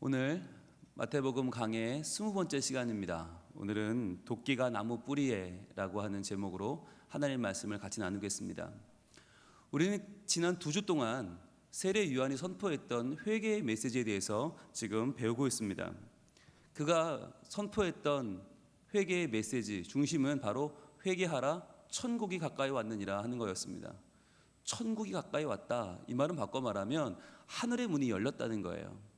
오늘 마태복음 강의 20번째 시간입니다. 오늘은 도끼가 나무 뿌리에 라고 하는 제목으로 하나님의 말씀을 같이 나누겠습니다. 우리는 지난 2주 동안 세례 요한이 선포했던 회개의 메시지에 대해서 지금 배우고 있습니다. 그가 선포했던 회개의 메시지 중심은 바로 회개하라 천국이 가까이 왔느니라 하는 거였습니다. 천국이 가까이 왔다, 이 말은 바꿔 말하면 하늘의 문이 열렸다는 거예요.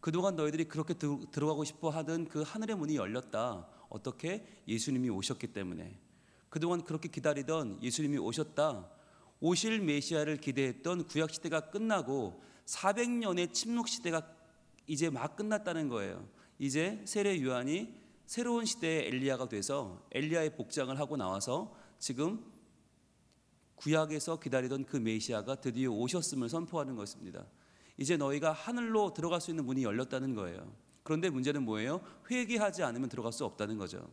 그동안 너희들이 그렇게 들어가고 싶어 하던 그 하늘의 문이 열렸다. 어떻게? 예수님이 오셨기 때문에. 그동안 그렇게 기다리던 예수님이 오셨다. 오실 메시아를 기대했던 구약시대가 끝나고 400년의 침묵시대가 이제 막 끝났다는 거예요. 이제 세례 요한이 새로운 시대의 엘리야가 돼서 엘리야의 복장을 하고 나와서 지금 구약에서 기다리던 그 메시아가 드디어 오셨음을 선포하는 것입니다. 이제 너희가 하늘로 들어갈 수 있는 문이 열렸다는 거예요. 그런데 문제는 뭐예요? 회개하지 않으면 들어갈 수 없다는 거죠.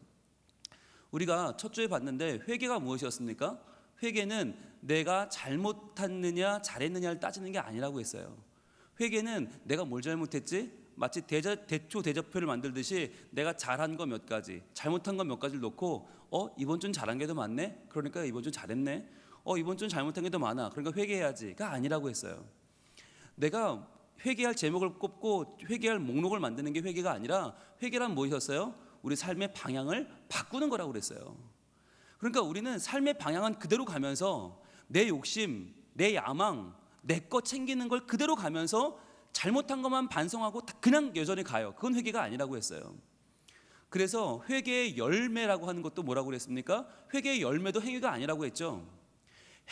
우리가 첫 주에 봤는데 회개가 무엇이었습니까? 회개는 내가 잘못했느냐 잘했느냐를 따지는 게 아니라고 했어요. 회개는 내가 뭘 잘못했지? 마치 대초 대조표를 만들듯이 내가 잘한 거 몇 가지, 잘못한 거 몇 가지를 놓고 이번 주는 잘한 게 더 많네? 그러니까 이번 주 잘했네? 이번 주는 잘못한 게 더 많아, 그러니까 회개해야지가 아니라고 했어요. 내가 회개할 제목을 꼽고 회개할 목록을 만드는 게 회개가 아니라, 회개란 무엇이었어요? 우리 삶의 방향을 바꾸는 거라고 그랬어요. 그러니까 우리는 삶의 방향은 그대로 가면서 내 욕심, 내 야망, 내 것 챙기는 걸 그대로 가면서 잘못한 것만 반성하고 그냥 여전히 가요. 그건 회개가 아니라고 했어요. 그래서 회개의 열매라고 하는 것도 뭐라고 그랬습니까? 회개의 열매도 행위가 아니라고 했죠.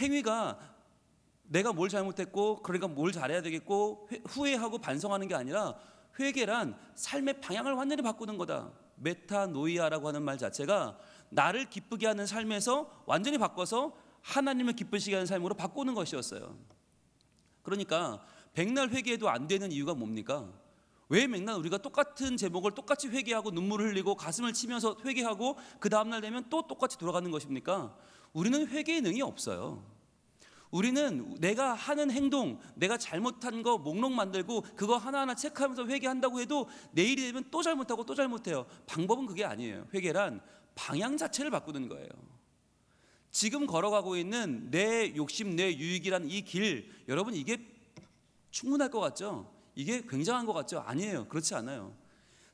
행위가 내가 뭘 잘못했고 그러니까 뭘 잘해야 되겠고 후회하고 반성하는 게 아니라, 회개란 삶의 방향을 완전히 바꾸는 거다. 메타노이아라고 하는 말 자체가 나를 기쁘게 하는 삶에서 완전히 바꿔서 하나님을 기쁘시게 하는 삶으로 바꾸는 것이었어요. 그러니까 백날 회개해도 안 되는 이유가 뭡니까? 왜 맨날 우리가 똑같은 제목을 똑같이 회개하고 눈물을 흘리고 가슴을 치면서 회개하고 그 다음날 되면 또 똑같이 돌아가는 것입니까? 우리는 회개의 능이 없어요. 우리는 내가 하는 행동, 내가 잘못한 거 목록 만들고 그거 하나하나 체크하면서 회개한다고 해도 내일이 되면 또 잘못하고 또 잘못해요. 방법은 그게 아니에요. 회개란 방향 자체를 바꾸는 거예요. 지금 걸어가고 있는 내 욕심, 내 유익이란 이 길, 여러분 이게 충분할 것 같죠? 이게 굉장한 것 같죠? 아니에요. 그렇지 않아요.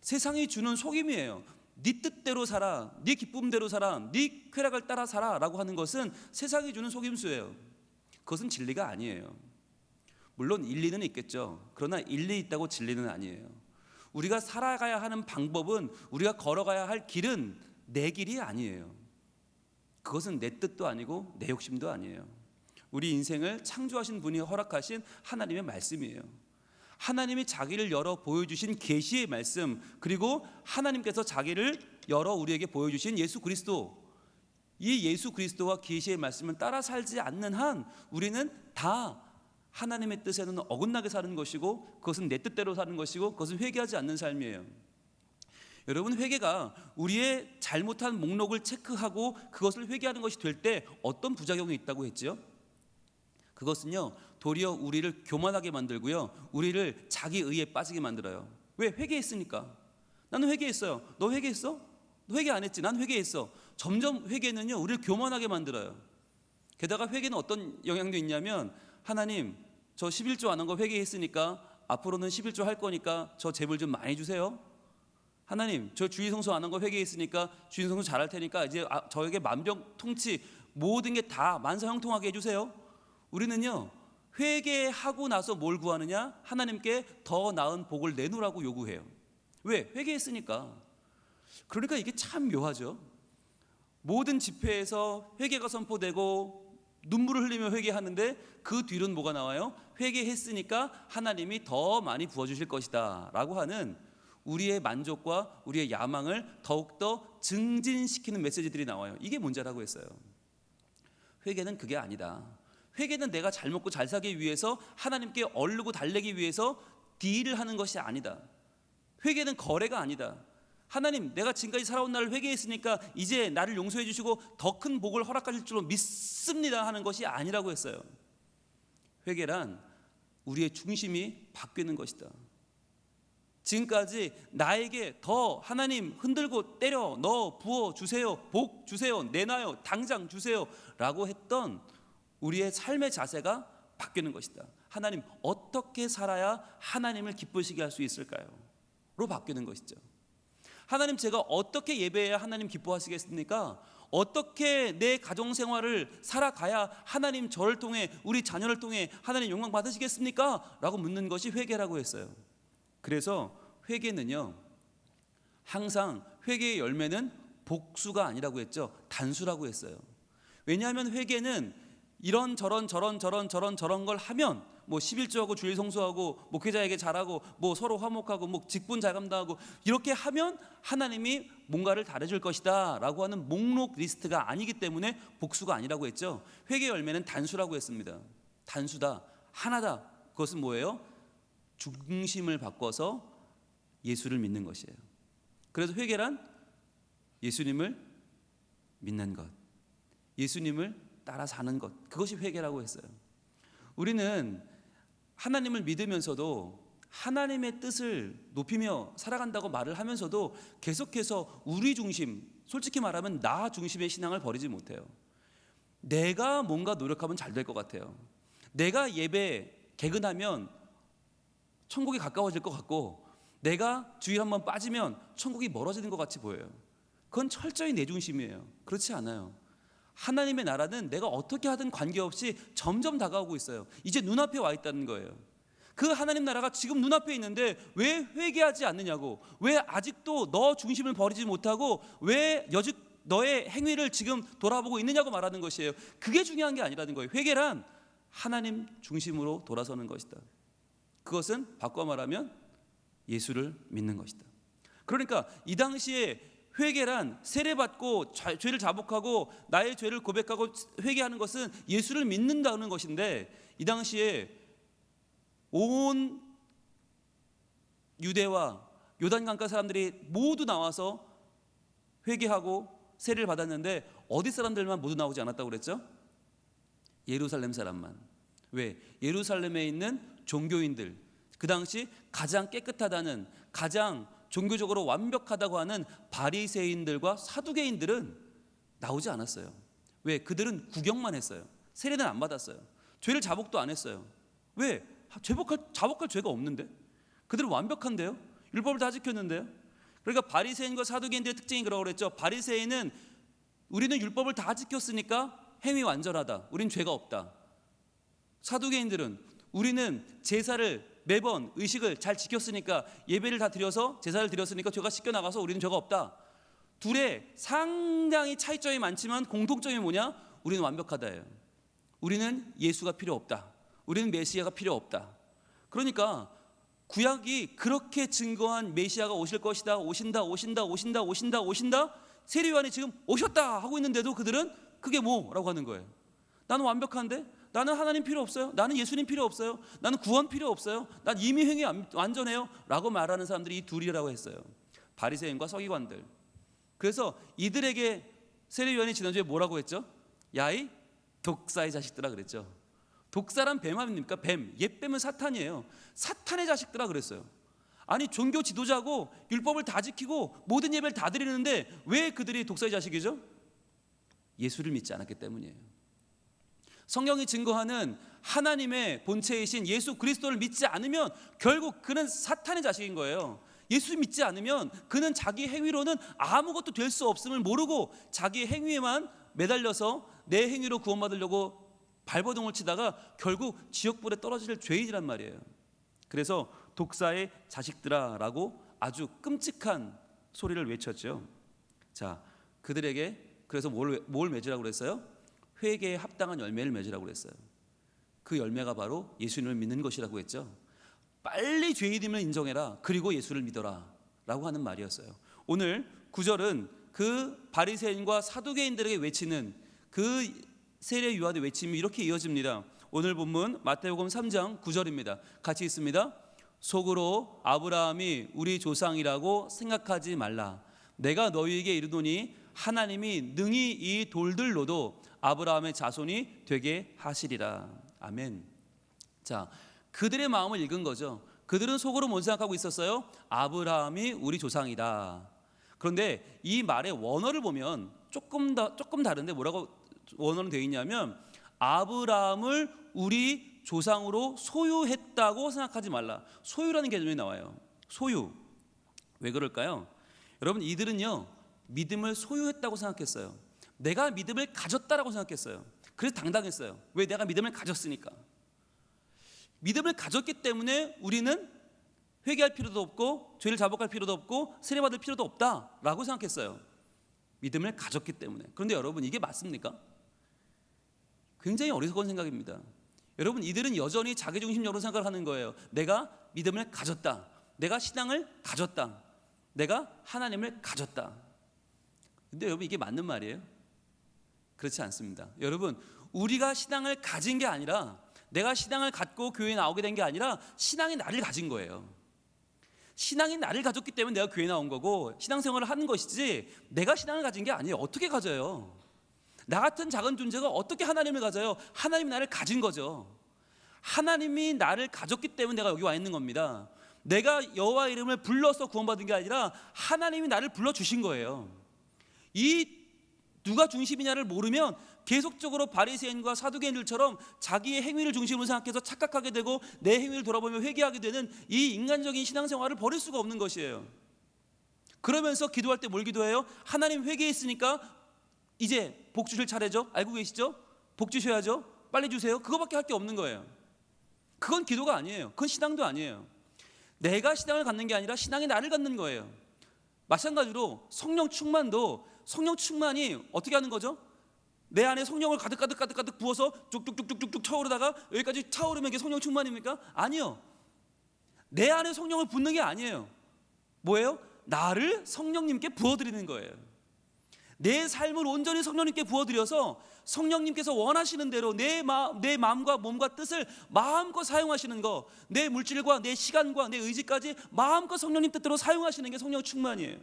세상이 주는 속임이에요. 네 뜻대로 살아, 네 기쁨대로 살아, 네 쾌락을 따라 살아 라고 하는 것은 세상이 주는 속임수예요. 그것은 진리가 아니에요. 물론 일리는 있겠죠. 그러나 일리 있다고 진리는 아니에요. 우리가 살아가야 하는 방법은, 우리가 걸어가야 할 길은 내 길이 아니에요. 그것은 내 뜻도 아니고 내 욕심도 아니에요. 우리 인생을 창조하신 분이 허락하신 하나님의 말씀이에요. 하나님이 자기를 열어 보여주신 계시의 말씀, 그리고 하나님께서 자기를 열어 우리에게 보여주신 예수 그리스도, 이 예수 그리스도와 계시의 말씀을 따라 살지 않는 한 우리는 다 하나님의 뜻에는 어긋나게 사는 것이고, 그것은 내 뜻대로 사는 것이고, 그것은 회개하지 않는 삶이에요. 여러분, 회개가 우리의 잘못한 목록을 체크하고 그것을 회개하는 것이 될 때 어떤 부작용이 있다고 했죠? 그것은요, 도리어 우리를 교만하게 만들고요, 우리를 자기 의에 빠지게 만들어요. 왜? 회개했으니까. 나는 회개했어요. 너 회개했어? 너 회개 안 했지? 난 회개했어. 점점 회개는요, 우리를 교만하게 만들어요. 게다가 회개는 어떤 영향도 있냐면, 하나님, 저 11조 안 한 거 회개했으니까 앞으로는 11조 할 거니까 저 제물 좀 많이 주세요. 하나님, 저 주일성수 안 한 거 회개했으니까 주일성수 잘할 테니까 이제 저에게 만병통치 모든 게 다 만사형통하게 해주세요. 우리는요, 회개하고 나서 뭘 구하느냐? 하나님께 더 나은 복을 내놓으라고 요구해요. 왜? 회개했으니까. 그러니까 이게 참 묘하죠. 모든 집회에서 회개가 선포되고 눈물을 흘리며 회개하는데 그 뒤로는 뭐가 나와요? 회개했으니까 하나님이 더 많이 부어주실 것이다 라고 하는 우리의 만족과 우리의 야망을 더욱더 증진시키는 메시지들이 나와요. 이게 문제라고 했어요. 회개는 그게 아니다. 회개는 내가 잘 먹고 잘 살기 위해서, 하나님께 얼르고 달래기 위해서 딜을 하는 것이 아니다. 회개는 거래가 아니다. 하나님, 내가 지금까지 살아온 날을 회개했으니까 이제 나를 용서해 주시고 더 큰 복을 허락하실 줄로 믿습니다 하는 것이 아니라고 했어요. 회개란 우리의 중심이 바뀌는 것이다. 지금까지 나에게 더 하나님 흔들고 때려 넣어 부어 주세요, 복 주세요, 내놔요, 당장 주세요 라고 했던 우리의 삶의 자세가 바뀌는 것이다. 하나님 어떻게 살아야 하나님을 기쁘시게 할 수 있을까요? 로 바뀌는 것이죠. 하나님 제가 어떻게 예배해야 하나님 기뻐하시겠습니까? 어떻게 내 가정생활을 살아가야 하나님 저를 통해 우리 자녀를 통해 하나님 영광 받으시겠습니까? 라고 묻는 것이 회개라고 했어요. 그래서 회개는요, 항상 회개의 열매는 복수가 아니라고 했죠. 단수라고 했어요. 왜냐하면 회개는 이런저런 저런 걸 하면 뭐 11조하고 주일 성수하고 목회자에게 잘하고 뭐 서로 화목하고 뭐 직분 잘 감당하고 이렇게 하면 하나님이 뭔가를 잘해줄 것이다 라고 하는 목록 리스트가 아니기 때문에 복수가 아니라고 했죠. 회개 열매는 단수라고 했습니다. 단수다, 하나다. 그것은 뭐예요? 중심을 바꿔서 예수를 믿는 것이에요. 그래서 회개란 예수님을 믿는 것, 예수님을 따라 사는 것, 그것이 회개라고 했어요. 우리는 하나님을 믿으면서도 하나님의 뜻을 높이며 살아간다고 말을 하면서도 계속해서 우리 중심, 솔직히 말하면 나 중심의 신앙을 버리지 못해요. 내가 뭔가 노력하면 잘 될 것 같아요. 내가 예배 개근하면 천국이 가까워질 것 같고, 내가 주일 한번 빠지면 천국이 멀어지는 것 같이 보여요. 그건 철저히 내 중심이에요. 그렇지 않아요. 하나님의 나라는 내가 어떻게 하든 관계없이 점점 다가오고 있어요. 이제 눈앞에 와 있다는 거예요. 그 하나님 나라가 지금 눈앞에 있는데 왜 회개하지 않느냐고, 왜 아직도 너 중심을 버리지 못하고 왜 여직 너의 행위를 지금 돌아보고 있느냐고 말하는 것이에요. 그게 중요한 게 아니라는 거예요. 회개란 하나님 중심으로 돌아서는 것이다. 그것은 바꿔 말하면 예수를 믿는 것이다. 그러니까 이 당시에 회개란 세례받고 죄를 자복하고 나의 죄를 고백하고 회개하는 것은 예수를 믿는다는 것인데, 이 당시에 온 유대와 요단강가 사람들이 모두 나와서 회개하고 세례를 받았는데 어디 사람들만 모두 나오지 않았다고 그랬죠? 예루살렘 사람만. 왜? 예루살렘에 있는 종교인들, 그 당시 가장 깨끗하다는, 가장 종교적으로 완벽하다고 하는 바리새인들과 사두개인들은 나오지 않았어요. 왜? 그들은 구경만 했어요. 세례는 안 받았어요. 죄를 자복도 안 했어요. 왜? 자복할 죄가 없는데? 그들은 완벽한데요? 율법을 다 지켰는데요? 그러니까 바리새인과 사두개인들의 특징이 그러고 그랬죠. 바리새인은 우리는 율법을 다 지켰으니까 행위 완전하다, 우린 죄가 없다. 사두개인들은 우리는 제사를 매번 의식을 잘 지켰으니까, 예배를 다 드려서 제사를 드렸으니까 죄가 씻겨나가서 우리는 죄가 없다. 둘의 상당히 차이점이 많지만 공통점이 뭐냐? 우리는 완벽하다예요. 우리는 예수가 필요 없다. 우리는 메시아가 필요 없다. 그러니까 구약이 그렇게 증거한 메시아가 오실 것이다, 오신다. 세례 요한이 지금 오셨다 하고 있는데도 그들은 그게 뭐라고 하는 거예요. 나는 완벽한데? 나는 하나님 필요 없어요. 나는 예수님 필요 없어요. 나는 구원 필요 없어요. 난 이미 행위 완전해요 라고 말하는 사람들이 이 둘이라고 했어요. 바리새인과 서기관들. 그래서 이들에게 세례 요한이 지난주에 뭐라고 했죠? 야이 독사의 자식들아 그랬죠. 독사란 뱀 아닙니까? 뱀. 옛뱀은 사탄이에요. 사탄의 자식들아 그랬어요. 아니, 종교 지도자고 율법을 다 지키고 모든 예배를 다 드리는데 왜 그들이 독사의 자식이죠? 예수를 믿지 않았기 때문이에요. 성경이 증거하는 하나님의 본체이신 예수 그리스도를 믿지 않으면 결국 그는 사탄의 자식인 거예요. 예수 믿지 않으면 그는 자기 행위로는 아무것도 될 수 없음을 모르고 자기 행위에만 매달려서 내 행위로 구원받으려고 발버둥을 치다가 결국 지옥불에 떨어질 죄인이란 말이에요. 그래서 독사의 자식들아 라고 아주 끔찍한 소리를 외쳤죠. 자, 그들에게 그래서 뭘 맺으라고 그랬어요? 회개에 합당한 열매를 맺으라고 그랬어요. 그 열매가 바로 예수님을 믿는 것이라고 했죠. 빨리 죄인임을 인정해라, 그리고 예수를 믿어라 라고 하는 말이었어요. 오늘 9절은 그 바리새인과 사두개인들에게 외치는 그 세례 요한의 외침이 이렇게 이어집니다. 오늘 본문 마태복음 3장 9절입니다. 같이 읽습니다. 속으로 아브라함이 우리 조상이라고 생각하지 말라. 내가 너희에게 이르노니 하나님이 능히 이 돌들로도 아브라함의 자손이 되게 하시리라. 아멘. 자, 그들의 마음을 읽은 거죠. 그들은 속으로 뭔 생각하고 있었어요? 아브라함이 우리 조상이다. 그런데 이 말의 원어를 보면 조금 다른데 뭐라고 원어는 되어 있냐면 아브라함을 우리 조상으로 소유했다고 생각하지 말라. 소유라는 개념이 나와요. 소유. 왜 그럴까요? 여러분, 이들은요 믿음을 소유했다고 생각했어요. 내가 믿음을 가졌다라고 생각했어요. 그래서 당당했어요. 왜? 내가 믿음을 가졌으니까. 믿음을 가졌기 때문에 우리는 회개할 필요도 없고 죄를 자복할 필요도 없고 세례받을 필요도 없다라고 생각했어요. 믿음을 가졌기 때문에. 그런데 여러분, 이게 맞습니까? 굉장히 어리석은 생각입니다. 여러분, 이들은 여전히 자기중심적으로 생각을 하는 거예요. 내가 믿음을 가졌다, 내가 신앙을 가졌다, 내가 하나님을 가졌다. 근데 여러분, 이게 맞는 말이에요? 그렇지 않습니다. 여러분, 우리가 신앙을 가진 게 아니라, 내가 신앙을 갖고 교회에 나오게 된 게 아니라 신앙이 나를 가진 거예요. 신앙이 나를 가졌기 때문에 내가 교회에 나온 거고 신앙생활을 하는 것이지, 내가 신앙을 가진 게 아니에요. 어떻게 가져요? 나 같은 작은 존재가 어떻게 하나님을 가져요? 하나님이 나를 가진 거죠. 하나님이 나를 가졌기 때문에 내가 여기 와 있는 겁니다. 내가 여호와 이름을 불러서 구원받은 게 아니라 하나님이 나를 불러주신 거예요. 이 누가 중심이냐를 모르면 계속적으로 바리새인과 사두개인들처럼 자기의 행위를 중심으로 생각해서 착각하게 되고 내 행위를 돌아보며 회개하게 되는 이 인간적인 신앙생활을 버릴 수가 없는 것이에요. 그러면서 기도할 때 뭘 기도해요? 하나님, 회개했으니까 이제 복 주실 차례죠? 알고 계시죠? 복 주셔야죠? 빨리 주세요. 그거밖에 할 게 없는 거예요. 그건 기도가 아니에요. 그건 신앙도 아니에요. 내가 신앙을 갖는 게 아니라 신앙이 나를 갖는 거예요. 마찬가지로 성령 충만도, 성령 충만이 어떻게 하는 거죠? 내 안에 성령을 가득 부어서 쭉쭉쭉쭉쭉 차오르다가 여기까지 차오르면 이게 성령 충만입니까? 아니요. 내 안에 성령을 붓는 게 아니에요. 뭐예요? 나를 성령님께 부어드리는 거예요. 내 삶을 온전히 성령님께 부어드려서 성령님께서 원하시는 대로 내 마음과 몸과 뜻을 마음껏 사용하시는 거, 내 물질과 내 시간과 내 의지까지 마음껏 성령님 뜻대로 사용하시는 게 성령 충만이에요.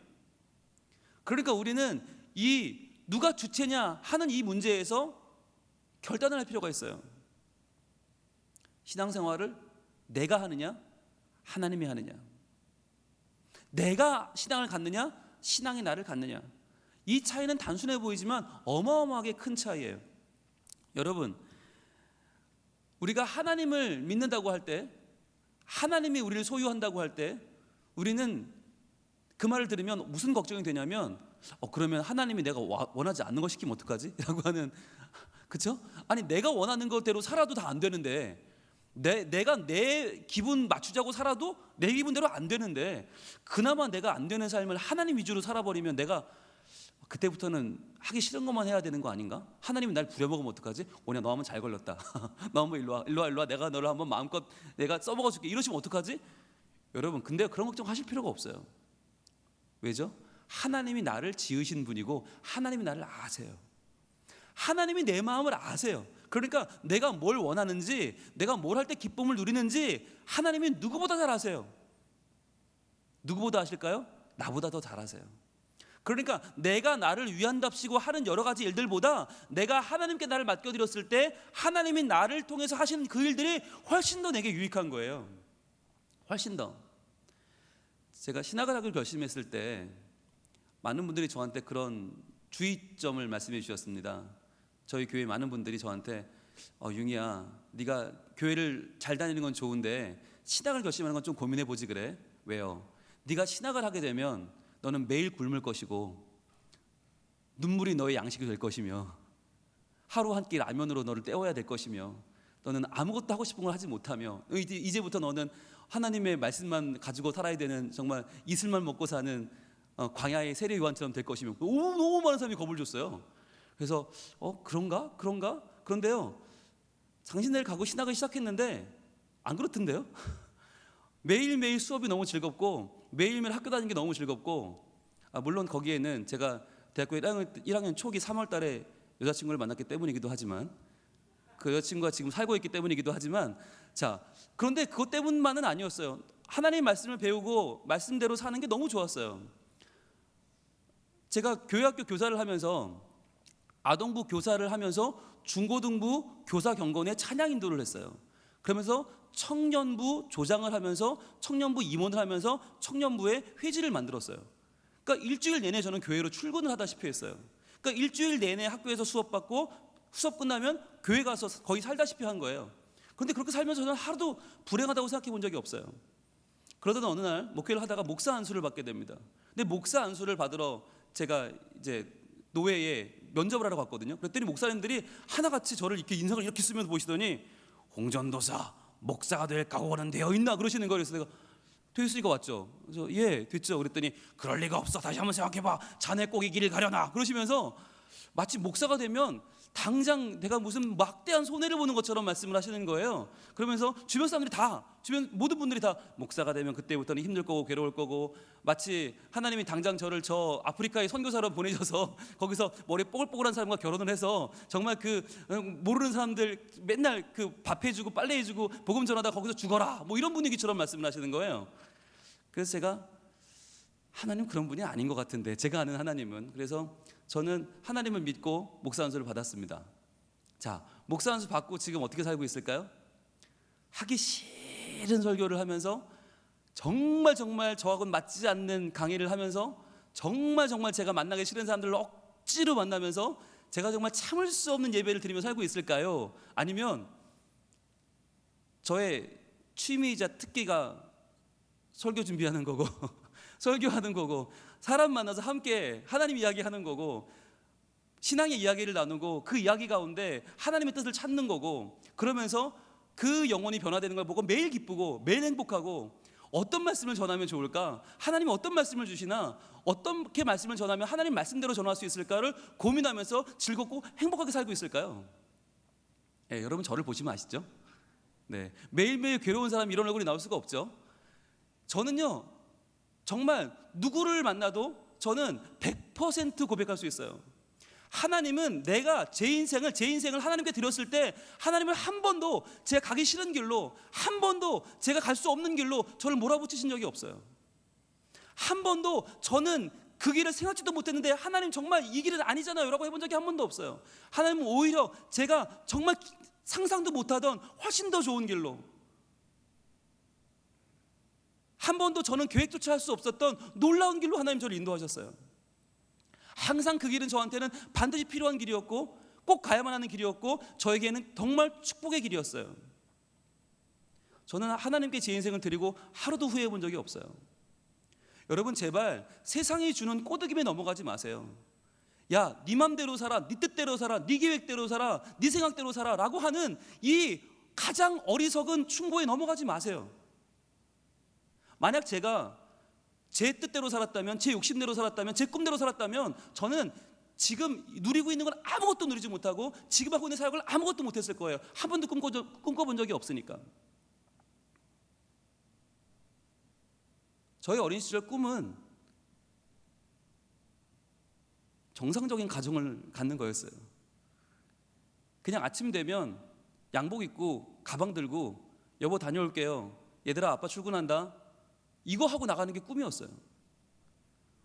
그러니까 우리는 이 누가 주체냐 하는 이 문제에서 결단을 할 필요가 있어요. 신앙생활을 내가 하느냐, 하나님이 하느냐. 내가 신앙을 갖느냐, 신앙이 나를 갖느냐. 이 차이는 단순해 보이지만 어마어마하게 큰 차이예요. 여러분, 우리가 하나님을 믿는다고 할 때, 하나님이 우리를 소유한다고 할 때, 우리는 그 말을 들으면 무슨 걱정이 되냐면, 그러면 하나님이 내가 원하지 않는 거 시키면 어떡하지? 라고 하는, 그렇죠? 아니, 내가 원하는 것대로 살아도 다 안 되는데, 내가 내 기분 맞추자고 살아도 내 기분대로 안 되는데, 그나마 내가 안 되는 삶을 하나님 위주로 살아버리면 내가 그때부터는 하기 싫은 것만 해야 되는 거 아닌가? 하나님이 날 부려먹으면 어떡하지? 오냐, 너 한번 잘 걸렸다. 너 한번 일로 와. 내가 너를 한번 마음껏 내가 써먹어 줄게. 이러시면 어떡하지? 여러분, 근데 그런 걱정 하실 필요가 없어요. 왜죠? 하나님이 나를 지으신 분이고 하나님이 나를 아세요. 하나님이 내 마음을 아세요. 그러니까 내가 뭘 원하는지, 내가 뭘 할 때 기쁨을 누리는지 하나님이 누구보다 잘 아세요. 누구보다 아실까요? 나보다 더 잘 아세요. 그러니까 내가 나를 위한답시고 하는 여러 가지 일들보다 내가 하나님께 나를 맡겨드렸을 때 하나님이 나를 통해서 하시는 그 일들이 훨씬 더 내게 유익한 거예요. 훨씬 더. 제가 신학을 하기로 결심했을 때 많은 분들이 저한테 그런 주의점을 말씀해 주셨습니다. 저희 교회 많은 분들이 저한테 융이야, 네가 교회를 잘 다니는 건 좋은데 신학을 결심하는 건 좀 고민해 보지 그래. 왜요? 네가 신학을 하게 되면 너는 매일 굶을 것이고 눈물이 너의 양식이 될 것이며 하루 한 끼 라면으로 너를 때워야 될 것이며 너는 아무것도 하고 싶은 걸 하지 못하며 이제부터 너는 하나님의 말씀만 가지고 살아야 되는, 정말 이슬만 먹고 사는 광야의 세례 요한처럼 될 것이며, 너무 많은 사람이 겁을 줬어요. 그래서 그런가? 그런데요, 장신대를 가고 신학을 시작했는데 안 그렇던데요? 매일매일 수업이 너무 즐겁고 매일매일 학교 다니는 게 너무 즐겁고, 물론 거기에는 제가 대학교 1학년 초기 3월 달에 여자친구를 만났기 때문이기도 하지만, 그 여자친구가 지금 살고 있기 때문이기도 하지만, 자, 그런데 그것 때문만은 아니었어요. 하나님의 말씀을 배우고 말씀대로 사는 게 너무 좋았어요. 제가 교회학교 교사를 하면서, 아동부 교사를 하면서 중고등부 교사 경건에 찬양 인도를 했어요. 그러면서 청년부 조장을 하면서 청년부 임원을 하면서 청년부의 회지를 만들었어요. 그러니까 일주일 내내 저는 교회로 출근을 하다시피 했어요. 그러니까 일주일 내내 학교에서 수업받고 수업 끝나면 교회 가서 거의 살다시피 한 거예요. 그런데 그렇게 살면서 저는 하루도 불행하다고 생각해 본 적이 없어요. 그러던 어느 날 목회를 하다가 목사 안수를 받게 됩니다. 근데 목사 안수를 받으러 제가 이제 노회에 면접을 하러 갔거든요. 그랬더니 목사님들이 하나같이 저를 이렇게 인상을 이렇게 쓰면서 보시더니 홍전도사 목사가 될 각오는 되어 있나 그러시는 거예요. 그래서 내가 되었으니까 왔죠. 그래서 예 됐죠. 그랬더니 그럴 리가 없어. 다시 한번 생각해봐. 자네 꼭 이 길을 가려나 그러시면서 마치 목사가 되면 당장 내가 무슨 막대한 손해를 보는 것처럼 말씀을 하시는 거예요. 그러면서 주변 사람들이 다, 주변 모든 분들이 다 목사가 되면 그때부터는 힘들 거고 괴로울 거고, 마치 하나님이 당장 저를 저 아프리카에 선교사로 보내셔서 거기서 머리 뽀글뽀글한 사람과 결혼을 해서 정말 그 모르는 사람들 맨날 그 밥 해주고 빨래 해주고 복음 전하다 거기서 죽어라 뭐 이런 분위기처럼 말씀을 하시는 거예요. 그래서 제가 하나님 그런 분이 아닌 것 같은데, 제가 아는 하나님은. 그래서 저는 하나님을 믿고 목사 안수를 받았습니다. 자, 목사 안수 받고 지금 어떻게 살고 있을까요? 하기 싫은 설교를 하면서 정말 저하고는 맞지 않는 강의를 하면서 정말 제가 만나기 싫은 사람들을 억지로 만나면서 제가 정말 참을 수 없는 예배를 드리며 살고 있을까요? 아니면 저의 취미이자 특기가 설교 준비하는 거고 설교하는 거고 사람 만나서 함께 하나님 이야기하는 거고 신앙의 이야기를 나누고 그 이야기 가운데 하나님의 뜻을 찾는 거고, 그러면서 그 영혼이 변화되는 걸 보고 매일 기쁘고 매일 행복하고, 어떤 말씀을 전하면 좋을까? 하나님이 어떤 말씀을 주시나? 어떻게 말씀을 전하면 하나님 말씀대로 전할 수 있을까를 고민하면서 즐겁고 행복하게 살고 있을까요? 네, 여러분 저를 보시면 아시죠? 네, 매일매일 괴로운 사람이 이런 얼굴이 나올 수가 없죠. 저는요 정말 누구를 만나도 저는 100% 고백할 수 있어요. 하나님은 내가 제 인생을 하나님께 드렸을 때 하나님은 한 번도 제가 가기 싫은 길로, 한 번도 제가 갈 수 없는 길로 저를 몰아붙이신 적이 없어요. 한 번도 저는 그 길을 생각지도 못했는데 하나님 정말 이 길은 아니잖아요 라고 해본 적이 한 번도 없어요. 하나님은 오히려 제가 정말 상상도 못하던 훨씬 더 좋은 길로, 한 번도 저는 계획조차 할 수 없었던 놀라운 길로 하나님 저를 인도하셨어요. 항상 그 길은 저한테는 반드시 필요한 길이었고 꼭 가야만 하는 길이었고 저에게는 정말 축복의 길이었어요. 저는 하나님께 제 인생을 드리고 하루도 후회해 본 적이 없어요. 여러분 제발 세상이 주는 꼬드김에 넘어가지 마세요. 야, 네 맘대로 살아, 네 뜻대로 살아, 네 계획대로 살아, 네 생각대로 살아 라고 하는 이 가장 어리석은 충고에 넘어가지 마세요. 만약 제가 제 뜻대로 살았다면, 제 욕심대로 살았다면, 제 꿈대로 살았다면 저는 지금 누리고 있는 건 아무것도 누리지 못하고 지금 하고 있는 사역을 아무것도 못했을 거예요. 한 번도 꿈꿔본 적이 없으니까. 저희 어린 시절 꿈은 정상적인 가정을 갖는 거였어요. 그냥 아침 되면 양복 입고 가방 들고 여보 다녀올게요, 얘들아 아빠 출근한다, 이거 하고 나가는 게 꿈이었어요.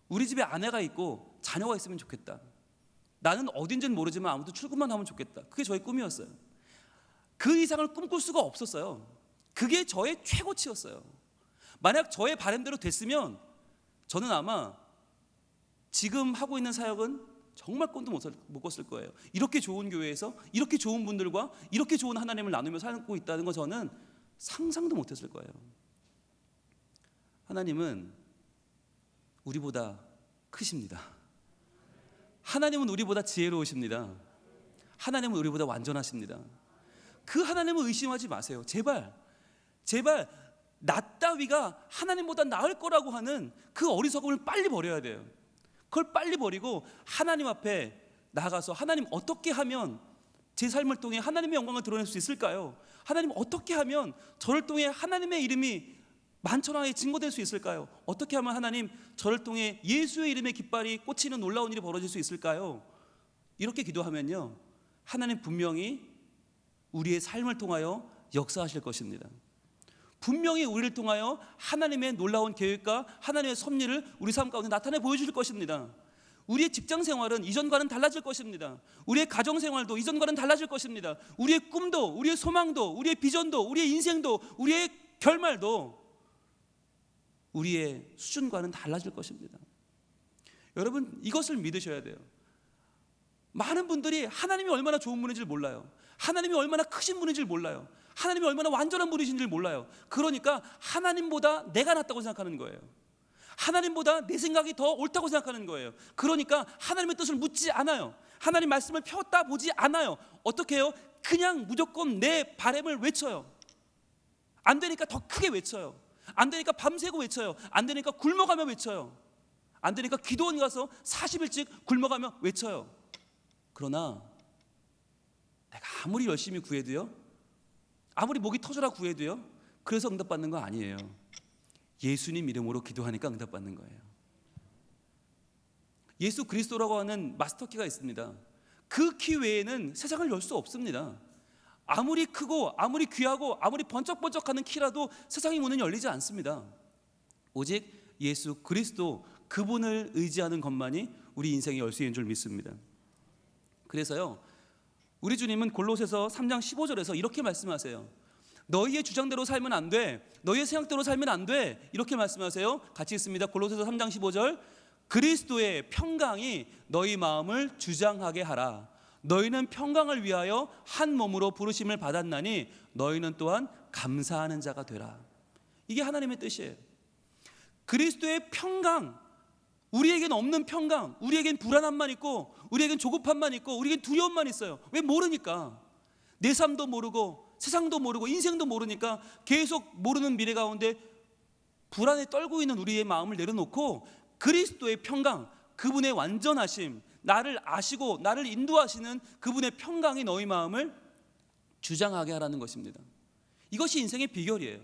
우리 집에 아내가 있고 자녀가 있으면 좋겠다. 나는 어딘지는 모르지만 아무도 출근만 하면 좋겠다. 그게 저의 꿈이었어요. 그 이상을 꿈꿀 수가 없었어요. 그게 저의 최고치였어요. 만약 저의 바람대로 됐으면 저는 아마 지금 하고 있는 사역은 정말 꿈도 못 꿨을 거예요. 이렇게 좋은 교회에서 이렇게 좋은 분들과 이렇게 좋은 하나님을 나누며 살고 있다는 거 저는 상상도 못했을 거예요. 하나님은 우리보다 크십니다. 하나님은 우리보다 지혜로우십니다. 하나님은 우리보다 완전하십니다. 그 하나님을 의심하지 마세요. 제발 나 따위가 하나님보다 나을 거라고 하는 그 어리석음을 빨리 버려야 돼요. 그걸 빨리 버리고 하나님 앞에 나가서 하나님 어떻게 하면 제 삶을 통해 하나님의 영광을 드러낼 수 있을까요? 하나님 어떻게 하면 저를 통해 하나님의 이름이 만천하에 증거될 수 있을까요? 어떻게 하면 하나님 저를 통해 예수의 이름의 깃발이 꽂히는 놀라운 일이 벌어질 수 있을까요? 이렇게 기도하면요 하나님 분명히 우리의 삶을 통하여 역사하실 것입니다. 분명히 우리를 통하여 하나님의 놀라운 계획과 하나님의 섭리를 우리 삶 가운데 나타내 보여주실 것입니다. 우리의 직장 생활은 이전과는 달라질 것입니다. 우리의 가정 생활도 이전과는 달라질 것입니다. 우리의 꿈도, 우리의 소망도, 우리의 비전도, 우리의 인생도, 우리의 결말도 우리의 수준과는 달라질 것입니다. 여러분, 이것을 믿으셔야 돼요. 많은 분들이 하나님이 얼마나 좋은 분인지 몰라요. 하나님이 얼마나 크신 분인지 몰라요. 하나님이 얼마나 완전한 분이신지 몰라요. 그러니까 하나님보다 내가 낫다고 생각하는 거예요. 하나님보다 내 생각이 더 옳다고 생각하는 거예요. 그러니까 하나님의 뜻을 묻지 않아요. 하나님 말씀을 펴다 보지 않아요. 어떻게 해요? 그냥 무조건 내 바람을 외쳐요. 안 되니까 더 크게 외쳐요. 안 되니까 밤새고 외쳐요. 안 되니까 굶어가며 외쳐요. 안 되니까 기도원 가서 40일씩 굶어가며 외쳐요. 그러나 내가 아무리 열심히 구해도요, 아무리 목이 터져라 구해도요, 그래서 응답받는 거 아니에요. 예수님 이름으로 기도하니까 응답받는 거예요. 예수 그리스도라고 하는 마스터키가 있습니다. 그 키 외에는 세상을 열 수 없습니다. 아무리 크고 아무리 귀하고 아무리 번쩍번쩍하는 키라도 세상의 문은 열리지 않습니다. 오직 예수 그리스도, 그분을 의지하는 것만이 우리 인생의 열쇠인 줄 믿습니다. 그래서요, 우리 주님은 골로새서 3장 15절에서 이렇게 말씀하세요. 너희의 주장대로 살면 안 돼, 너희의 생각대로 살면 안 돼, 이렇게 말씀하세요. 같이 읽습니다. 골로새서 3장 15절. 그리스도의 평강이 너희 마음을 주장하게 하라. 너희는 평강을 위하여 한 몸으로 부르심을 받았나니 너희는 또한 감사하는 자가 되라. 이게 하나님의 뜻이에요. 그리스도의 평강, 우리에겐 없는 평강, 우리에겐 불안함만 있고, 우리에겐 조급함만 있고, 우리에겐 두려움만 있어요. 왜? 모르니까. 내 삶도 모르고 세상도 모르고 인생도 모르니까 계속 모르는 미래 가운데 불안에 떨고 있는 우리의 마음을 내려놓고 그리스도의 평강, 그분의 완전하심, 나를 아시고 나를 인도하시는 그분의 평강이 너희 마음을 주장하게 하라는 것입니다. 이것이 인생의 비결이에요.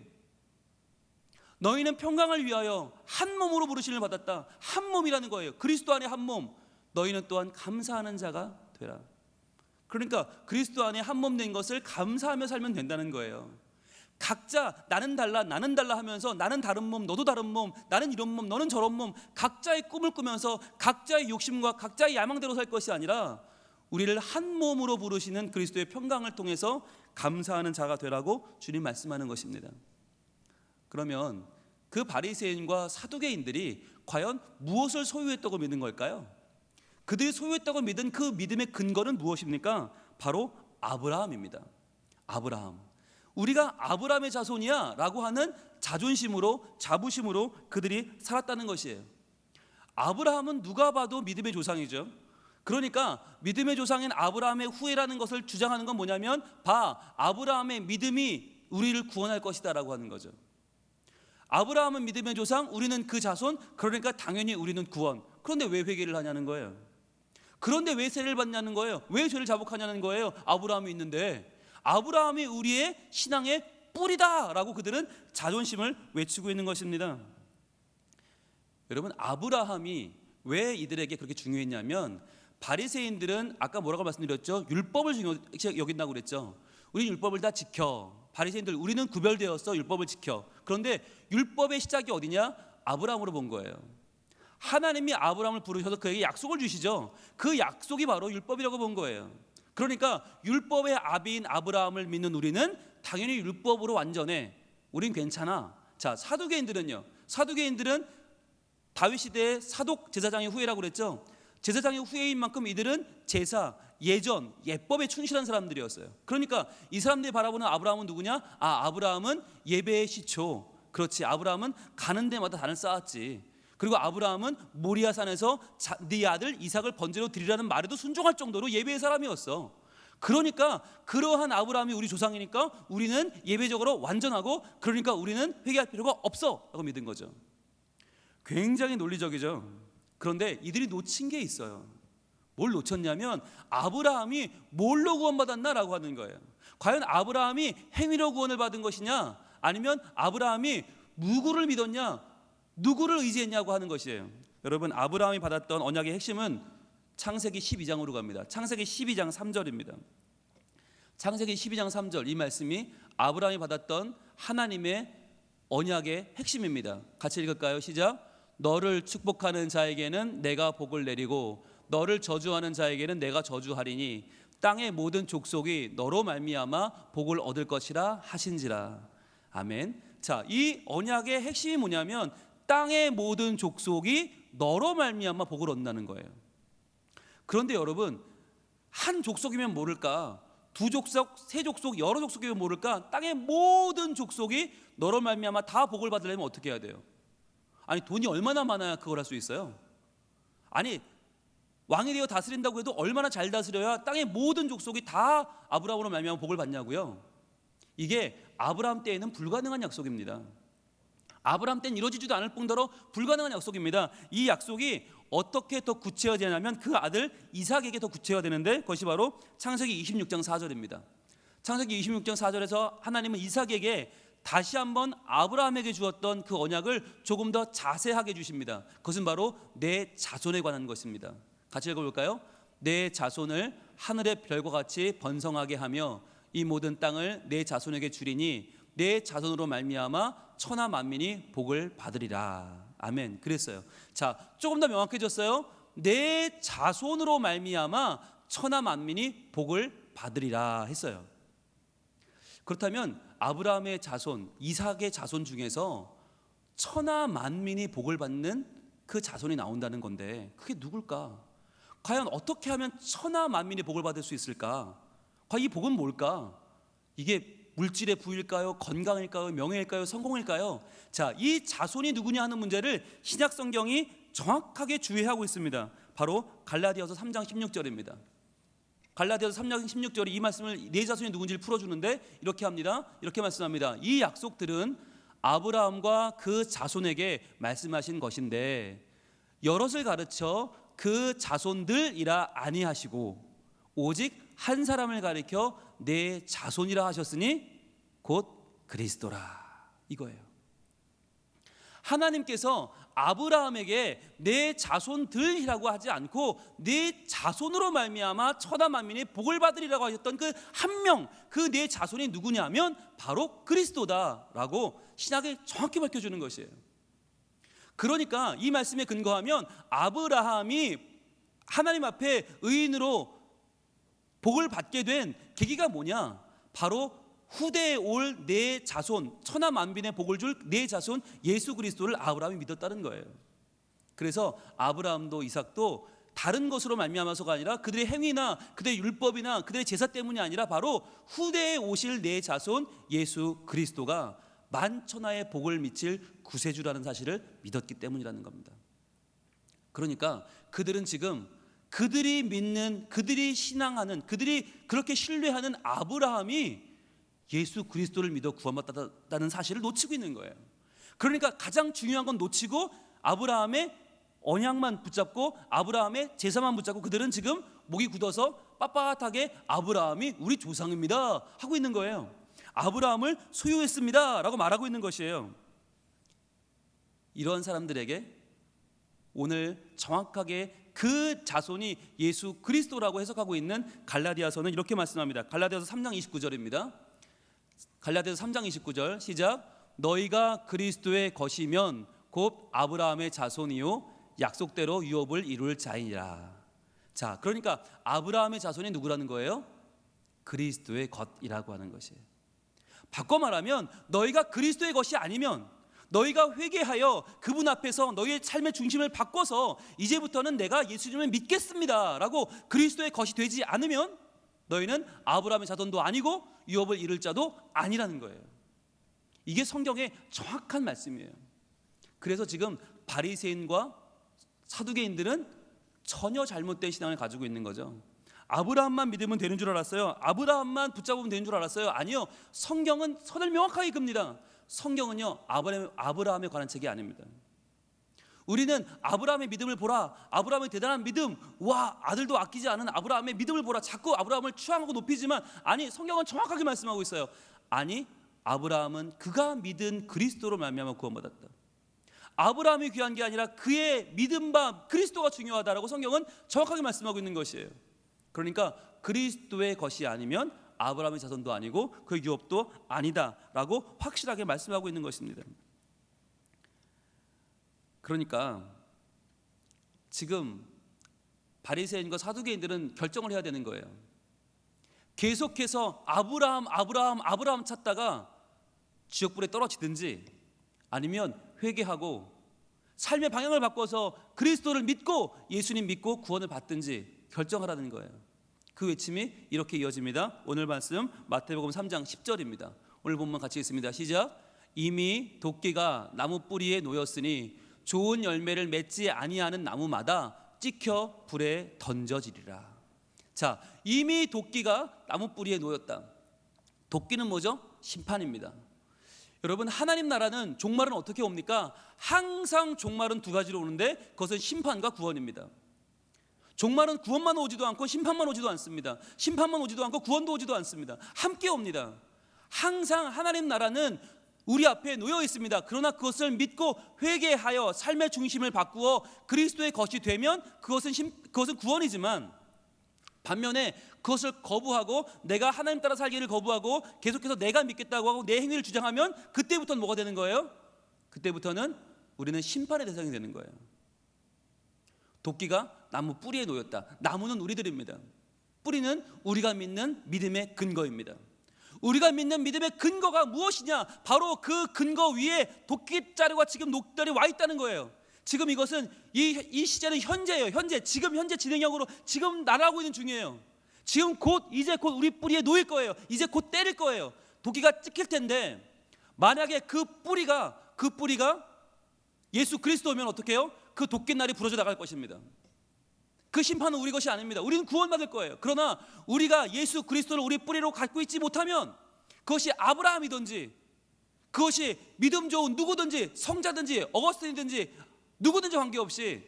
너희는 평강을 위하여 한 몸으로 부르심을 받았다. 한 몸이라는 거예요. 그리스도 안에 한 몸. 너희는 또한 감사하는 자가 되라. 그러니까 그리스도 안에 한 몸 된 것을 감사하며 살면 된다는 거예요. 각자 나는 달라 하면서 나는 다른 몸, 너도 다른 몸, 나는 이런 몸, 너는 저런 몸, 각자의 꿈을 꾸면서 각자의 욕심과 각자의 야망대로 살 것이 아니라 우리를 한 몸으로 부르시는 그리스도의 평강을 통해서 감사하는 자가 되라고 주님 말씀하는 것입니다. 그러면 그 바리새인과 사두개인들이 과연 무엇을 소유했다고 믿는 걸까요? 그들이 소유했다고 믿은 그 믿음의 근거는 무엇입니까? 바로 아브라함입니다. 아브라함. 우리가 아브라함의 자손이야 라고 하는 자존심으로, 자부심으로 그들이 살았다는 것이에요. 아브라함은 누가 봐도 믿음의 조상이죠. 그러니까 믿음의 조상인 아브라함의 후예라는 것을 주장하는 건 뭐냐면, 아브라함의 믿음이 우리를 구원할 것이다 라고 하는 거죠. 아브라함은 믿음의 조상, 우리는 그 자손, 그러니까 당연히 우리는 구원. 그런데 왜 회개를 하냐는 거예요. 그런데 왜 세례를 받냐는 거예요. 왜 죄를 자복하냐는 거예요. 아브라함이 있는데. 아브라함이 우리의 신앙의 뿌리다 라고 그들은 자존심을 외치고 있는 것입니다. 여러분, 아브라함이 왜 이들에게 그렇게 중요했냐면, 바리새인들은 아까 뭐라고 말씀드렸죠? 율법을 여긴다고 그랬죠. 우리 율법을 다 지켜. 바리새인들, 우리는 구별되었어, 율법을 지켜. 그런데 율법의 시작이 어디냐? 아브라함으로 본 거예요. 하나님이 아브라함을 부르셔서 그에게 약속을 주시죠. 그 약속이 바로 율법이라고 본 거예요. 그러니까 율법의 아비인 아브라함을 믿는 우리는 당연히 율법으로 완전해. 우린 괜찮아. 자, 사두개인들은요. 사두개인들은 다윗 시대의 사독 제사장의 후예라고 그랬죠. 제사장의 후예인 만큼 이들은 제사, 예전, 예법에 충실한 사람들이었어요. 그러니까 이 사람들이 바라보는 아브라함은 누구냐? 아브라함은 예배의 시초. 그렇지, 아브라함은 가는 데마다 단을 쌓았지. 그리고 아브라함은 모리아산에서 네 아들 이삭을 번제로 드리라는 말에도 순종할 정도로 예배의 사람이었어. 그러니까 그러한 아브라함이 우리 조상이니까 우리는 예배적으로 완전하고, 그러니까 우리는 회개할 필요가 없어 라고 믿은 거죠. 굉장히 논리적이죠. 그런데 이들이 놓친 게 있어요. 뭘 놓쳤냐면, 아브라함이 뭘로 구원받았나 라고 하는 거예요. 과연 아브라함이 행위로 구원을 받은 것이냐, 아니면 아브라함이 누구를 믿었냐, 누구를 의지했냐고 하는 것이에요. 여러분, 아브라함이 받았던 언약의 핵심은 창세기 12장으로 갑니다. 창세기 12장 3절입니다. 창세기 12장 3절, 이 말씀이 아브라함이 받았던 하나님의 언약의 핵심입니다. 같이 읽을까요? 시작. 너를 축복하는 자에게는 내가 복을 내리고 너를 저주하는 자에게는 내가 저주하리니 땅의 모든 족속이 너로 말미암아 복을 얻을 것이라 하신지라. 아멘. 자, 이 언약의 핵심이 뭐냐면 땅의 모든 족속이 너로 말미암아 복을 얻는다는 거예요. 그런데 여러분, 한 족속이면 모를까, 두 족속, 세 족속, 여러 족속이면 모를까, 땅의 모든 족속이 너로 말미암아 다 복을 받으려면 어떻게 해야 돼요? 아니, 돈이 얼마나 많아야 그걸 할 수 있어요? 아니, 왕이 되어 다스린다고 해도 얼마나 잘 다스려야 땅의 모든 족속이 다 아브라함으로 말미암아 복을 받냐고요? 이게 아브라함 때에는 불가능한 약속입니다. 아브라함 때는 이루어지지도 않을 뿐더러 불가능한 약속입니다. 이 약속이 어떻게 더 구체화되냐면 그 아들 이삭에게 더 구체화되는데, 그것이 바로 창세기 26장 4절입니다. 창세기 26장 4절에서 하나님은 이삭에게 다시 한번 아브라함에게 주었던 그 언약을 조금 더 자세하게 주십니다. 그것은 바로 내 자손에 관한 것입니다. 같이 읽어볼까요? 내 자손을 하늘의 별과 같이 번성하게 하며 이 모든 땅을 내 자손에게 주리니 내 자손으로 말미암아 천하 만민이 복을 받으리라. 아멘. 그랬어요. 자, 조금 더 명확해졌어요. 내 자손으로 말미암아 천하 만민이 복을 받으리라 했어요. 그렇다면 아브라함의 자손, 이삭의 자손 중에서 천하 만민이 복을 받는 그 자손이 나온다는 건데, 그게 누굴까? 과연 어떻게 하면 천하 만민이 복을 받을 수 있을까? 과연 이 복은 뭘까? 이게 물질의 부일까요? 건강일까요? 명예일까요? 성공일까요? 자, 이 자손이 누구냐 하는 문제를 신약 성경이 정확하게 주의하고 있습니다. 바로 갈라디아서 3장 16절입니다. 갈라디아서 3장 16절이 이 말씀을 내 자손이 누군지를 풀어주는데 이렇게 합니다. 이렇게 말씀합니다. 이 약속들은 아브라함과 그 자손에게 말씀하신 것인데 여럿을 가르쳐 그 자손들이라 아니하시고 오직 한 사람을 가리켜 내 자손이라 하셨으니 곧 그리스도라, 이거예요. 하나님께서 아브라함에게 내 자손들이라고 하지 않고 내 자손으로 말미암아 천하 만민이 복을 받으리라고 하셨던 그 한 명, 그 내 자손이 누구냐면 바로 그리스도다라고 신약에 정확히 밝혀주는 것이에요. 그러니까 이 말씀에 근거하면 아브라함이 하나님 앞에 의인으로 복을 받게 된 계기가 뭐냐? 바로 후대에 올 내 자손, 천하 만민의 복을 줄 내 자손 예수 그리스도를 아브라함이 믿었다는 거예요. 그래서 아브라함도 이삭도 다른 것으로 말미암아서가 아니라 그들의 행위나 그들의 율법이나 그들의 제사 때문이 아니라 바로 후대에 오실 내 자손 예수 그리스도가 만천하의 복을 미칠 구세주라는 사실을 믿었기 때문이라는 겁니다. 그러니까 그들은 지금 그들이 믿는, 그들이 신앙하는, 그들이 그렇게 신뢰하는 아브라함이 예수 그리스도를 믿어 구원받았다는 사실을 놓치고 있는 거예요. 그러니까 가장 중요한 건 놓치고 아브라함의 언약만 붙잡고 아브라함의 제사만 붙잡고 그들은 지금 목이 굳어서 빳빳하게 아브라함이 우리 조상입니다 하고 있는 거예요. 아브라함을 소유했습니다 라고 말하고 있는 것이에요. 이런 사람들에게 오늘 정확하게 그 자손이 예수 그리스도라고 해석하고 있는 갈라디아서는 이렇게 말씀합니다. 갈라디아서 3장 29절입니다. 갈라디아서 3장 29절 시작. 너희가 그리스도의 것이면 곧 아브라함의 자손이요 약속대로 유업을 이룰 자이니라. 자, 그러니까 아브라함의 자손이 누구라는 거예요? 그리스도의 것이라고 하는 것이에요. 바꿔 말하면 너희가 그리스도의 것이 아니면, 너희가 회개하여 그분 앞에서 너희의 삶의 중심을 바꿔서 이제부터는 내가 예수님을 믿겠습니다 라고 그리스도의 것이 되지 않으면 너희는 아브라함의 자손도 아니고 유업을 이룰 자도 아니라는 거예요. 이게 성경의 정확한 말씀이에요. 그래서 지금 바리새인과 사두개인들은 전혀 잘못된 신앙을 가지고 있는 거죠. 아브라함만 믿으면 되는 줄 알았어요. 아브라함만 붙잡으면 되는 줄 알았어요. 아니요, 성경은 선을 명확하게 긋습니다. 성경은요 아브라함에 관한 책이 아닙니다. 우리는 아브라함의 믿음을 보라, 아브라함의 대단한 믿음, 와 아들도 아끼지 않은 아브라함의 믿음을 보라, 자꾸 아브라함을 추앙하고 높이지만 아니, 성경은 정확하게 말씀하고 있어요. 아니, 아브라함은 그가 믿은 그리스도로 말미암아 구원받았다. 아브라함이 귀한 게 아니라 그의 믿음과 그리스도가 중요하다라고 성경은 정확하게 말씀하고 있는 것이에요. 그러니까 그리스도의 것이 아니면 아브라함의 자손도 아니고 그 유업도 아니다라고 확실하게 말씀하고 있는 것입니다. 그러니까 지금 바리새인과 사두개인들은 결정을 해야 되는 거예요. 계속해서 아브라함 찾다가 지옥불에 떨어지든지, 아니면 회개하고 삶의 방향을 바꿔서 그리스도를 믿고 예수님 믿고 구원을 받든지 결정하라는 거예요. 그 외침이 이렇게 이어집니다. 오늘 말씀 마태복음 3장 10절입니다. 오늘 본문 같이 읽습니다. 시작. 이미 도끼가 나무 뿌리에 놓였으니 좋은 열매를 맺지 아니하는 나무마다 찍혀 불에 던져지리라. 자, 이미 도끼가 나무 뿌리에 놓였다. 도끼는 뭐죠? 심판입니다. 여러분, 하나님 나라는 종말은 어떻게 옵니까? 항상 종말은 두 가지로 오는데 그것은 심판과 구원입니다. 종말은 구원만 오지도 않고 심판만 오지도 않습니다. 심판만 오지도 않고 구원도 오지도 않습니다. 함께 옵니다. 항상 하나님 나라는 우리 앞에 놓여 있습니다. 그러나 그것을 믿고 회개하여 삶의 중심을 바꾸어 그리스도의 것이 되면 그것은 구원이지만, 반면에 그것을 거부하고 내가 하나님 따라 살기를 거부하고 계속해서 내가 믿겠다고 하고 내 행위를 주장하면 그때부터는 뭐가 되는 거예요? 그때부터는 우리는 심판의 대상이 되는 거예요. 도끼가 나무 뿌리에 놓였다. 나무는 우리들입니다. 뿌리는 우리가 믿는 믿음의 근거입니다. 우리가 믿는 믿음의 근거가 무엇이냐? 바로 그 근거 위에 도끼자루가 지금 녹달이 와 있다는 거예요. 지금 이것은 이 시제는 현재예요. 지금 현재 진행형으로 지금 날아가고 있는 중이에요. 지금 이제 곧 우리 뿌리에 놓일 거예요. 이제 곧 때릴 거예요. 도끼가 찍힐 텐데, 만약에 그 뿌리가 예수 그리스도 오면 어떻게 해요? 그 도끼날이 부러져 나갈 것입니다. 그 심판은 우리 것이 아닙니다. 우리는 구원받을 거예요. 그러나 우리가 예수 그리스도를 우리 뿌리로 갖고 있지 못하면, 그것이 아브라함이든지 그것이 믿음 좋은 누구든지 성자든지 어거스틴이든지 누구든지 관계없이,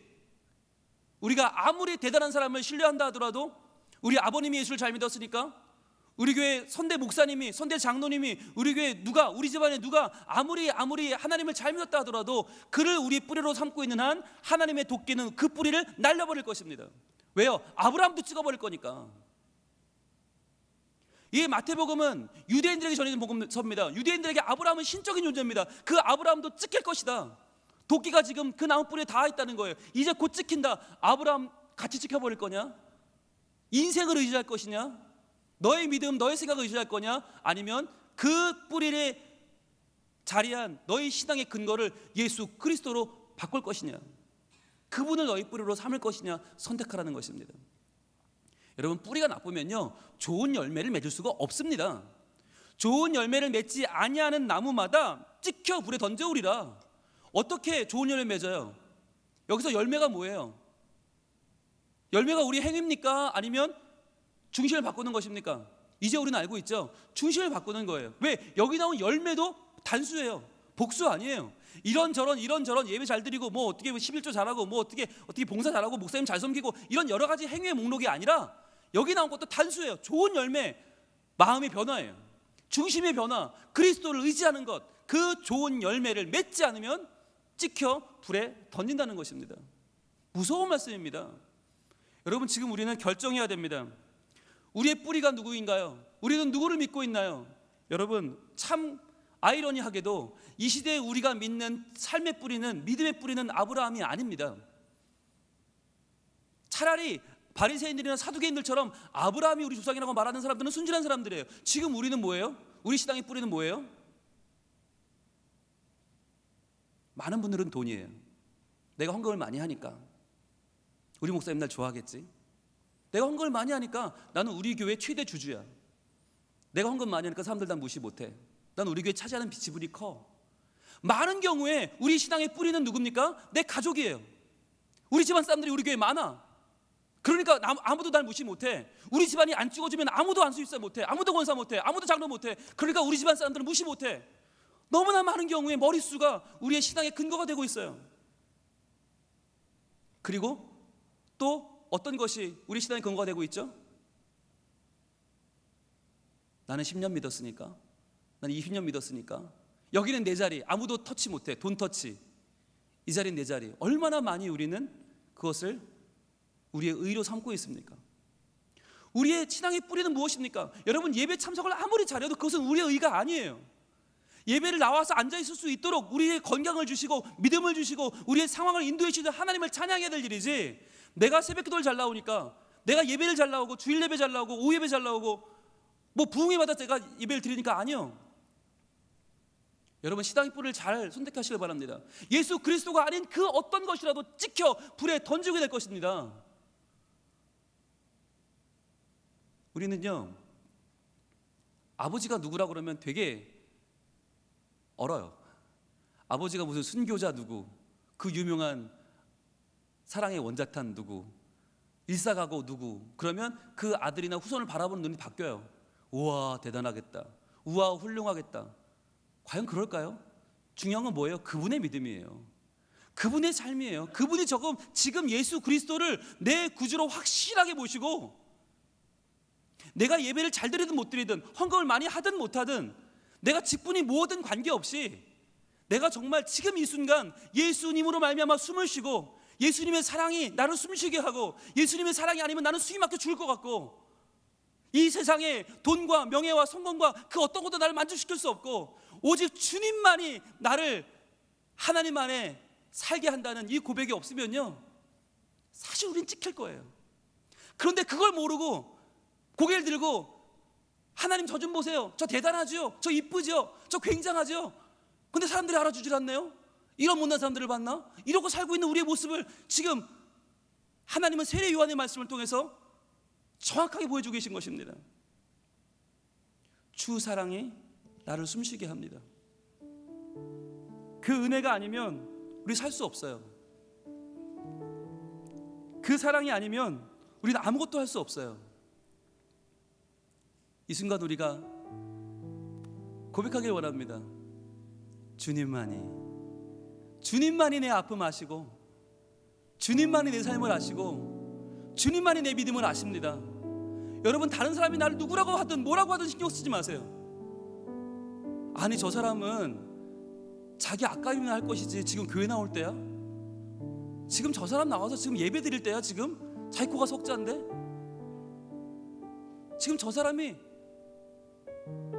우리가 아무리 대단한 사람을 신뢰한다 하더라도, 우리 아버님이 예수를 잘 믿었으니까, 우리 교회 선대 목사님이, 선대 장로님이, 우리 교회 우리 집안에 누가 아무리 하나님을 잘 믿었다 하더라도 그를 우리 뿌리로 삼고 있는 한 하나님의 도끼는 그 뿌리를 날려버릴 것입니다. 왜요? 아브라함도 찍어버릴 거니까. 이 마태복음은 유대인들에게 전해진 복음서입니다. 유대인들에게 아브라함은 신적인 존재입니다. 그 아브라함도 찍힐 것이다. 도끼가 지금 그 나무 뿌리에 닿아 있다는 거예요. 이제 곧 찍힌다. 아브라함 같이 찍혀버릴 거냐? 인생을 의지할 것이냐? 너의 믿음, 너의 생각을 의지할 거냐? 아니면 그 뿌리에 자리한 너의 신앙의 근거를 예수 그리스도로 바꿀 것이냐? 그분을 너희 뿌리로 삼을 것이냐? 선택하라는 것입니다. 여러분, 뿌리가 나쁘면요, 좋은 열매를 맺을 수가 없습니다. 좋은 열매를 맺지 아니하는 나무마다 찍혀 불에 던져오리라. 어떻게 좋은 열매 맺어요? 여기서 열매가 뭐예요? 열매가 우리 행위입니까? 아니면 중심을 바꾸는 것입니까? 이제 우리는 알고 있죠. 중심을 바꾸는 거예요. 왜? 여기 나온 열매도 단수예요. 복수 아니에요. 이런저런 예배 잘 드리고 뭐 어떻게 11조 잘하고 뭐 어떻게 봉사 잘하고 목사님 잘 섬기고 이런 여러 가지 행위의 목록이 아니라, 여기 나온 것도 단수예요. 좋은 열매, 마음의 변화예요. 중심의 변화, 그리스도를 의지하는 것, 그 좋은 열매를 맺지 않으면 찍혀 불에 던진다는 것입니다. 무서운 말씀입니다. 여러분, 지금 우리는 결정해야 됩니다. 우리의 뿌리가 누구인가요? 우리는 누구를 믿고 있나요? 여러분, 참 아이러니하게도 이 시대에 우리가 믿는 삶의 뿌리는, 믿음의 뿌리는 아브라함이 아닙니다. 차라리 바리새인들이나 사두개인들처럼 아브라함이 우리 조상이라고 말하는 사람들은 순진한 사람들이에요. 지금 우리는 뭐예요? 우리 신앙의 뿌리는 뭐예요? 많은 분들은 돈이에요. 내가 헌금을 많이 하니까 우리 목사님 날 좋아하겠지. 내가 헌금을 많이 하니까 나는 우리 교회 최대 주주야. 내가 헌금 많이 하니까 사람들 난 무시 못해. 난 우리 교회 차지하는 지분이 커. 많은 경우에 우리 신앙의 뿌리는 누굽니까? 내 가족이에요. 우리 집안 사람들이 우리 교회에 많아. 그러니까 아무도 날 무시 못해. 우리 집안이 안 찍어주면 아무도 안수입사 못해. 아무도 권사 못해. 아무도 장로 못해. 그러니까 우리 집안 사람들은 무시 못해. 너무나 많은 경우에 머릿수가 우리의 신앙의 근거가 되고 있어요. 그리고 또 어떤 것이 우리 신앙의 근거가 되고 있죠? 나는 10년 믿었으니까, 나는 20년 믿었으니까, 여기는 내 자리, 아무도 터치 못해. 돈 터치. 이 자리는 내 자리. 얼마나 많이 우리는 그것을 우리의 의로 삼고 있습니까? 우리의 신앙의 뿌리는 무엇입니까? 여러분, 예배 참석을 아무리 잘해도 그것은 우리의 의가 아니에요. 예배를 나와서 앉아있을 수 있도록 우리의 건강을 주시고 믿음을 주시고 우리의 상황을 인도해 주시는 하나님을 찬양해야 될 일이지, 내가 새벽기도를 잘 나오니까, 내가 예배를 잘 나오고 주일 예배 잘 나오고 오후 예배 잘 나오고 뭐 부흥회 받아서 제가 예배를 드리니까 아니요. 여러분, 시당의 뿔을 잘 선택하시길 바랍니다. 예수 그리스도가 아닌 그 어떤 것이라도 찍혀 불에 던지게 될 것입니다. 우리는요, 아버지가 누구라고 그러면 되게 얼어요. 아버지가 무슨 순교자 누구, 그 유명한 사랑의 원자탄 누구, 일사가고 누구, 그러면 그 아들이나 후손을 바라보는 눈이 바뀌어요. 우와 대단하겠다, 우와 훌륭하겠다. 과연 그럴까요? 중요한 건 뭐예요? 그분의 믿음이에요. 그분의 삶이에요. 그분이 지금 예수 그리스도를 내 구주로 확실하게 모시고, 내가 예배를 잘 드리든 못 드리든, 헌금을 많이 하든 못 하든, 내가 직분이 뭐든 관계없이 내가 정말 지금 이 순간 예수님으로 말미암아 숨을 쉬고, 예수님의 사랑이 나를 숨쉬게 하고, 예수님의 사랑이 아니면 나는 숨이 막혀 죽을 것 같고, 이 세상에 돈과 명예와 성공과 그 어떤 것도 나를 만족시킬 수 없고, 오직 주님만이 나를 하나님 안에 살게 한다는 이 고백이 없으면요, 사실 우린 찍힐 거예요. 그런데 그걸 모르고 고개를 들고 하나님 저 좀 보세요, 저 대단하죠, 저 이쁘죠, 저 굉장하죠, 근데 사람들이 알아주질 않네요. 이런 못난 사람들을 봤나? 이러고 살고 있는 우리의 모습을 지금 하나님은 세례 요한의 말씀을 통해서 정확하게 보여주고 계신 것입니다. 주 사랑이 나를 숨쉬게 합니다. 그 은혜가 아니면 우리 살 수 없어요. 그 사랑이 아니면 우리는 아무것도 할 수 없어요. 이 순간 우리가 고백하길 원합니다. 주님만이 내 아픔 아시고, 주님만이 내 삶을 아시고, 주님만이 내 믿음을 아십니다. 여러분, 다른 사람이 나를 누구라고 하든 뭐라고 하든 신경 쓰지 마세요. 아니, 저 사람은 자기 아까이면 할 것이지 지금 교회 나올 때야? 지금 저 사람 나와서 지금 예배 드릴 때야? 지금 자기 코가 석자인데? 지금 저 사람이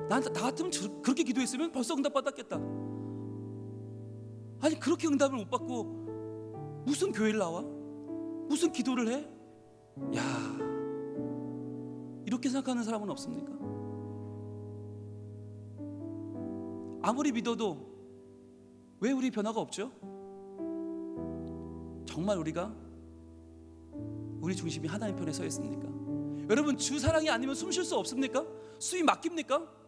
나 같으면 그렇게 기도했으면 벌써 응답 받았겠다. 아니, 그렇게 응답을 못 받고 무슨 교회를 나와? 무슨 기도를 해? 야, 이렇게 생각하는 사람은 없습니까? 아무리 믿어도 왜 우리 변화가 없죠? 정말 우리 중심이 하나님 편에 서 있습니까? 여러분, 주 사랑이 아니면 숨 쉴 수 없습니까? 숨이 막힙니까?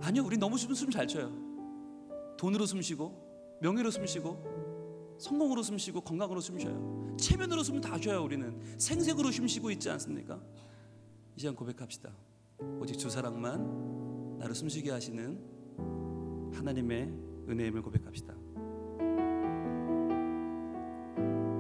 아니요, 우리 너무 숨 잘 쉬어요. 돈으로 숨 쉬고, 명예로 숨 쉬고, 성공으로 숨 쉬고, 건강으로 숨 쉬어요. 체면으로 숨 다 쉬어요. 우리는 생색으로 숨 쉬고 있지 않습니까? 이 시간 고백합시다. 오직 주 사랑만 나를 숨쉬게 하시는 하나님의 은혜임을 고백합시다.